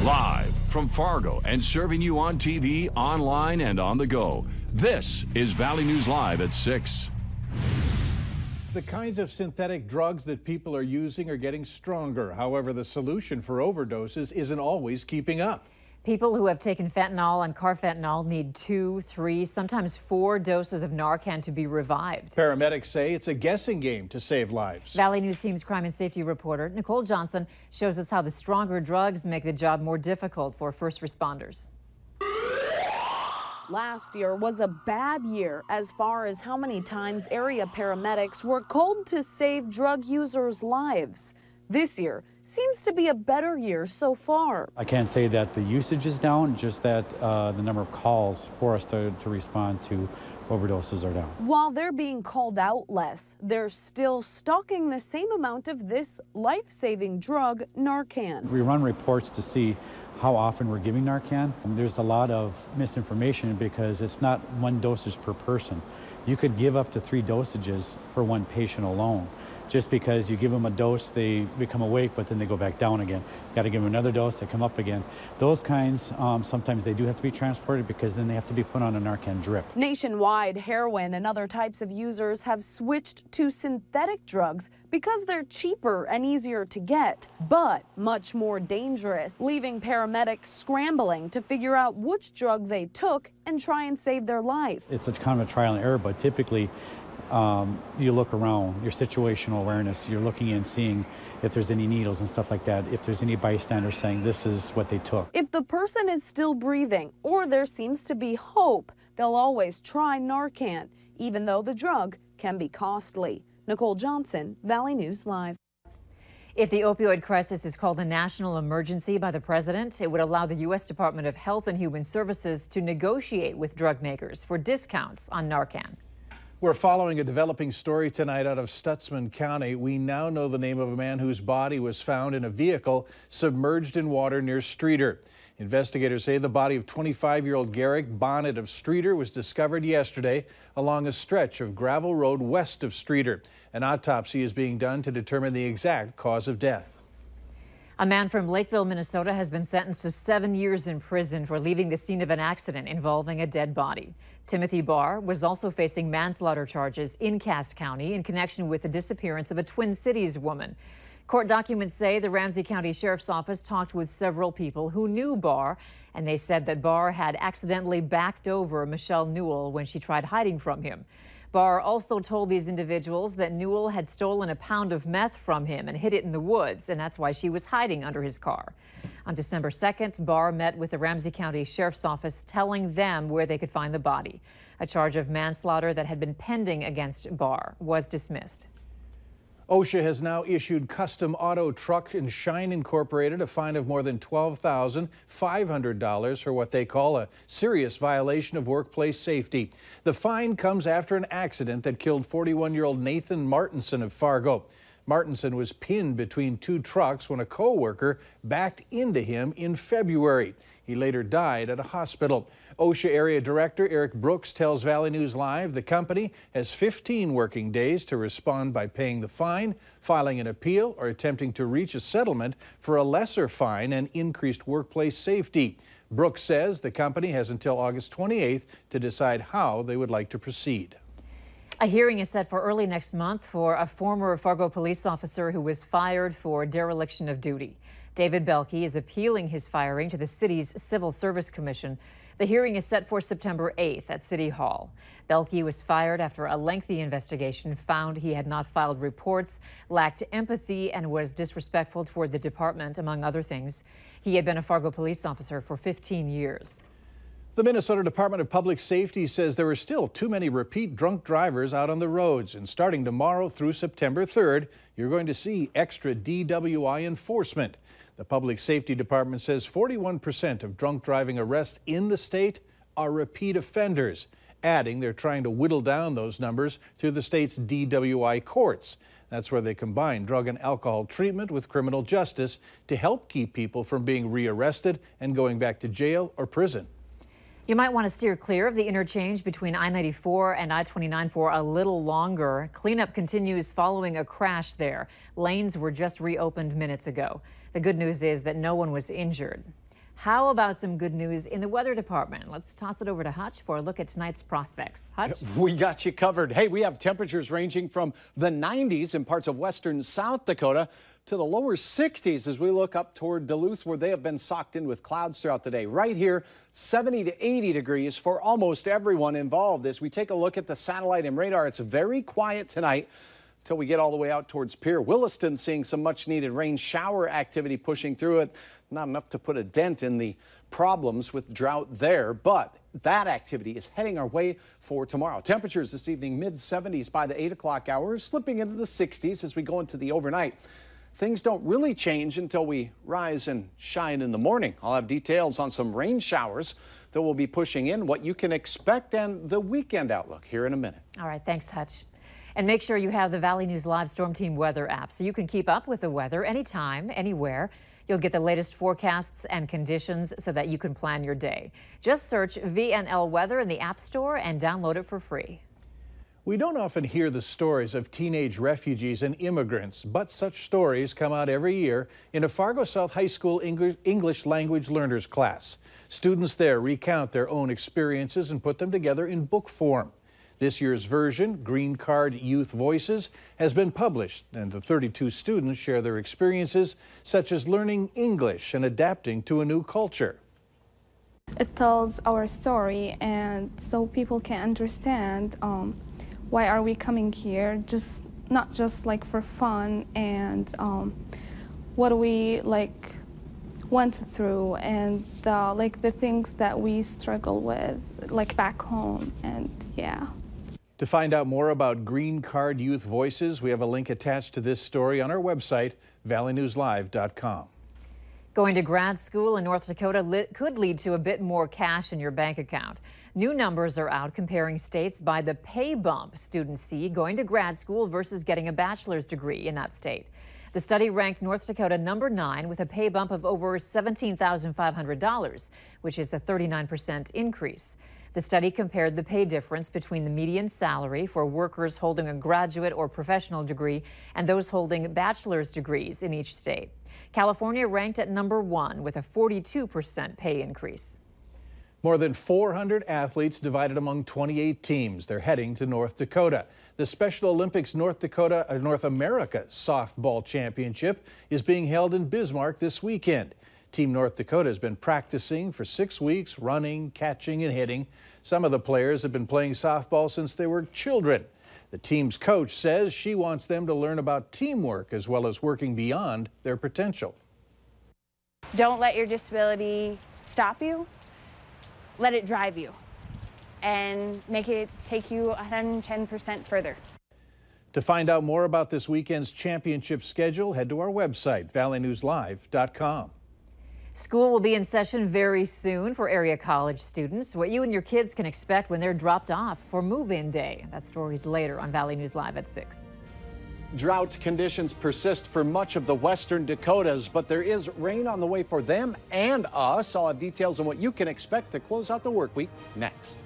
Live from Fargo and serving you on TV, online, and on the go. This is Valley News Live at 6. The kinds of synthetic drugs that people are using are getting stronger. However, the solution for overdoses isn't always keeping up. People who have taken fentanyl and carfentanil need 2, 3, sometimes 4 doses of Narcan to be revived. Paramedics say it's a guessing game to save lives. Valley News Team's crime and safety reporter Nicole Johnson shows us how the stronger drugs make the job more difficult for first responders. Last year was a bad year as far as how many times area paramedics were called to save drug users' lives. This year seems to be a better year so far. I can't say that the usage is down, just that the number of calls for us to respond to overdoses are down. While they're being called out less, they're still stocking the same amount of this life-saving drug, Narcan. We run reports to see how often we're giving Narcan. There's a lot of misinformation because it's not 1 dosage per person. You could give up to 3 dosages for 1 patient alone. Just because you give them a dose, they become awake, but then they go back down again. You got to give them another dose, they come up again. Those kinds, sometimes they do have to be transported because then they have to be put on a Narcan drip. Nationwide, heroin and other types of users have switched to synthetic drugs because they're cheaper and easier to get, but much more dangerous, leaving paramedics scrambling to figure out which drug they took and try and save their life. It's a kind of a trial and error, but typically you look around, your situational awareness, you're looking and seeing if there's any needles and stuff like that, if there's any bystanders saying this is what they took. If the person is still breathing or there seems to be hope, they'll always try Narcan, even though the drug can be costly. Nicole Johnson, Valley News Live. If the opioid crisis is called a national emergency by the president, it would allow the U.S. Department of Health and Human Services to negotiate with drug makers for discounts on Narcan. We're following a developing story tonight out of Stutsman County. We now know the name of a man whose body was found in a vehicle submerged in water near Streeter. Investigators say the body of 25-year-old Garrick Bonnet of Streeter was discovered yesterday along a stretch of gravel road west of Streeter. An autopsy is being done to determine the exact cause of death. A man from Lakeville, Minnesota has been sentenced to 7 years in prison for leaving the scene of an accident involving a dead body. Timothy Barr was also facing manslaughter charges in Cass County in connection with the disappearance of a Twin Cities woman. Court documents say the Ramsey County Sheriff's Office talked with several people who knew Barr, and they said that Barr had accidentally backed over Michelle Newell when she tried hiding from him. Barr also told these individuals that Newell had stolen a pound of meth from him and hid it in the woods, and that's why she was hiding under his car. On December 2nd, Barr met with the Ramsey County Sheriff's Office, telling them where they could find the body. A charge of manslaughter that had been pending against Barr was dismissed. OSHA has now issued Custom Auto Truck and Shine Incorporated a fine of more than $12,500 for what they call a serious violation of workplace safety. The fine comes after an accident that killed 41-year-old Nathan Martinson of Fargo. Martinson was pinned between 2 trucks when a co-worker backed into him in February. He later died at a hospital. OSHA Area Director Eric Brooks tells Valley News Live the company has 15 working days to respond by paying the fine, filing an appeal, or attempting to reach a settlement for a lesser fine and increased workplace safety. Brooks says the company has until August 28th to decide how they would like to proceed. A hearing is set for early next month for a former Fargo police officer who was fired for dereliction of duty. David Belke is appealing his firing to the city's Civil Service Commission. The hearing is set for September 8th at City Hall. Belke was fired after a lengthy investigation found he had not filed reports, lacked empathy, and was disrespectful toward the department, among other things. He had been a Fargo police officer for 15 years. The Minnesota Department of Public Safety says there are still too many repeat drunk drivers out on the roads, and starting tomorrow through September 3rd, you're going to see extra DWI enforcement. The Public Safety Department says 41% of drunk driving arrests in the state are repeat offenders, adding they're trying to whittle down those numbers through the state's DWI courts. That's where they combine drug and alcohol treatment with criminal justice to help keep people from being rearrested and going back to jail or prison. You might want to steer clear of the interchange between I-94 and I-29 for a little longer. Cleanup continues following a crash there. Lanes were just reopened minutes ago. The good news is that no one was injured. How about some good news in the weather department? Let's toss it over to Hutch for a look at tonight's prospects. Hutch? We got you covered. Hey, we have temperatures ranging from the 90s in parts of western South Dakota to the lower 60s as we look up toward Duluth, where they have been socked in with clouds throughout the day. Right here, 70 to 80 degrees for almost everyone involved. As we take a look at the satellite and radar, it's very quiet tonight until we get all the way out towards Pierre. Williston seeing some much needed rain shower activity pushing through it. Not enough to put a dent in the problems with drought there, but that activity is heading our way for tomorrow. Temperatures this evening mid-70s by the 8 o'clock hour, slipping into the 60s as we go into the overnight. Things don't really change until we rise and shine in the morning. I'll have details on some rain showers that will be pushing in, what you can expect, and the weekend outlook here in a minute. All right, thanks, Hutch. And make sure you have the Valley News Live Storm Team weather app so you can keep up with the weather anytime, anywhere. You'll get the latest forecasts and conditions so that you can plan your day. Just search VNL Weather in the App Store and download it for free. We don't often hear the stories of teenage refugees and immigrants, but such stories come out every year in a Fargo South High School English Language Learners class. Students there recount their own experiences and put them together in book form. This year's version, Green Card Youth Voices, has been published, and the 32 students share their experiences, such as learning English and adapting to a new culture. It tells our story, and so people can understand why are we coming here, not just like for fun, and what do we like went through, and the things that we struggle with like back home, and yeah. To find out more about Green Card Youth Voices, we have a link attached to this story on our website, valleynewslive.com. Going to grad school in North Dakota could lead to a bit more cash in your bank account. New numbers are out comparing states by the pay bump students see going to grad school versus getting a bachelor's degree in that state. The study ranked North Dakota number 9 with a pay bump of over $17,500, which is a 39% increase. The study compared the pay difference between the median salary for workers holding a graduate or professional degree and those holding bachelor's degrees in each state. California ranked at number 1 with a 42% pay increase. More than 400 athletes divided among 28 teams. They're heading to North Dakota. The Special Olympics North America Softball Championship is being held in Bismarck this weekend. Team North Dakota has been practicing for 6 weeks, running, catching, and hitting. Some of the players have been playing softball since they were children. The team's coach says she wants them to learn about teamwork as well as working beyond their potential. Don't let your disability stop you. Let it drive you and make it take you 110% further. To find out more about this weekend's championship schedule, head to our website, valleynewslive.com. School will be in session very soon for area college students. What you and your kids can expect when they're dropped off for move-in day. That story's later on Valley News Live at 6. Drought conditions persist for much of the western Dakotas, but there is rain on the way for them and us. I'll have details on what you can expect to close out the work week next.